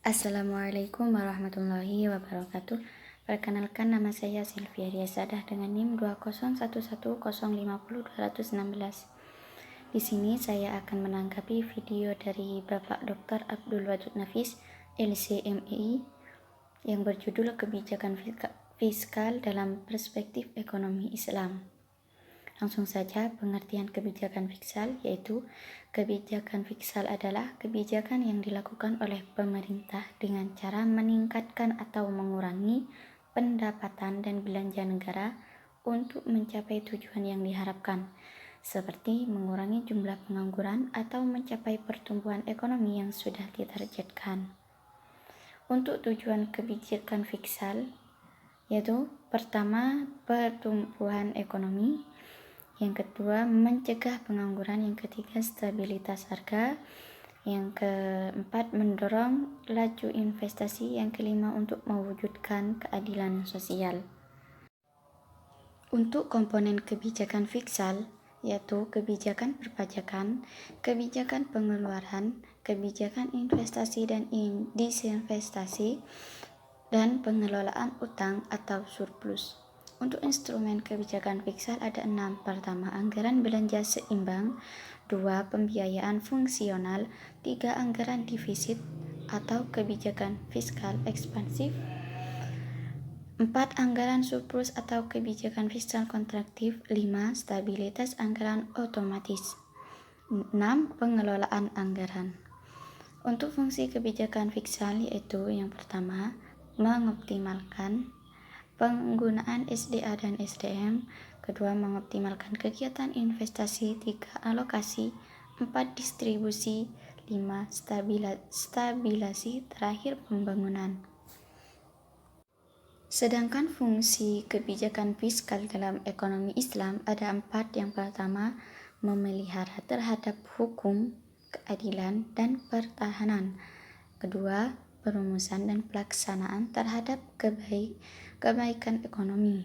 Assalamualaikum warahmatullahi wabarakatuh. Perkenalkan, nama saya Sylvia Riasadah dengan NIM 20110500216. Di sini saya akan menanggapi video dari Bapak Dr. Abdul Wadud Nafis, LCMEI, yang berjudul Kebijakan Fiskal dalam Perspektif Ekonomi Islam. Langsung saja, pengertian kebijakan fiskal yaitu kebijakan fiskal adalah kebijakan yang dilakukan oleh pemerintah dengan cara meningkatkan atau mengurangi pendapatan dan belanja negara untuk mencapai tujuan yang diharapkan, seperti mengurangi jumlah pengangguran atau mencapai pertumbuhan ekonomi yang sudah ditargetkan. Untuk tujuan kebijakan fiskal yaitu pertama, pertumbuhan ekonomi, yang kedua mencegah pengangguran, yang ketiga stabilitas harga, yang keempat mendorong laju investasi, yang kelima untuk mewujudkan keadilan sosial. Untuk komponen kebijakan fiskal yaitu kebijakan perpajakan, kebijakan pengeluaran, kebijakan investasi dan disinvestasi, dan pengelolaan utang atau surplus. Untuk instrumen kebijakan fiskal ada 6. Pertama, anggaran belanja seimbang. 2. Pembiayaan fungsional. 3. Anggaran defisit atau kebijakan fiskal ekspansif. 4. Anggaran surplus atau kebijakan fiskal kontraktif. 5. Stabilitas anggaran otomatis. 6. Pengelolaan anggaran. Untuk fungsi kebijakan fiskal yaitu yang pertama, mengoptimalkan penggunaan SDA dan SDM. Kedua, mengoptimalkan kegiatan investasi. 3. Alokasi. 4. Distribusi. 5. Stabilisasi. Terakhir, pembangunan. Sedangkan fungsi kebijakan fiskal dalam ekonomi Islam ada 4. Yang pertama, memelihara terhadap hukum, keadilan, dan pertahanan. Kedua, perumusan dan pelaksanaan terhadap kebaikan ekonomi.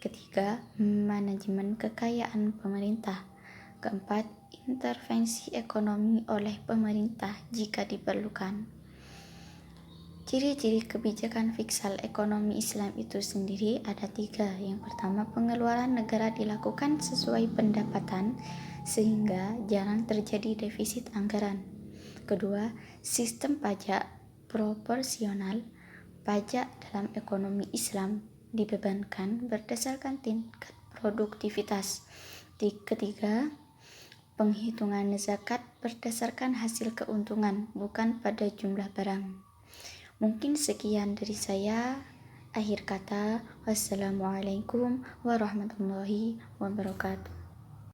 Ketiga, manajemen kekayaan pemerintah. Keempat, intervensi ekonomi oleh pemerintah jika diperlukan. Ciri-ciri kebijakan fiskal ekonomi Islam itu sendiri ada 3. Yang pertama, pengeluaran negara dilakukan sesuai pendapatan sehingga jarang terjadi defisit anggaran. Kedua, sistem pajak proporsional. Pajak dalam ekonomi Islam dibebankan berdasarkan tingkat produktivitas. Ketiga, penghitungan zakat berdasarkan hasil keuntungan, bukan pada jumlah barang. Mungkin sekian dari saya. Akhir kata, wassalamualaikum warahmatullahi wabarakatuh.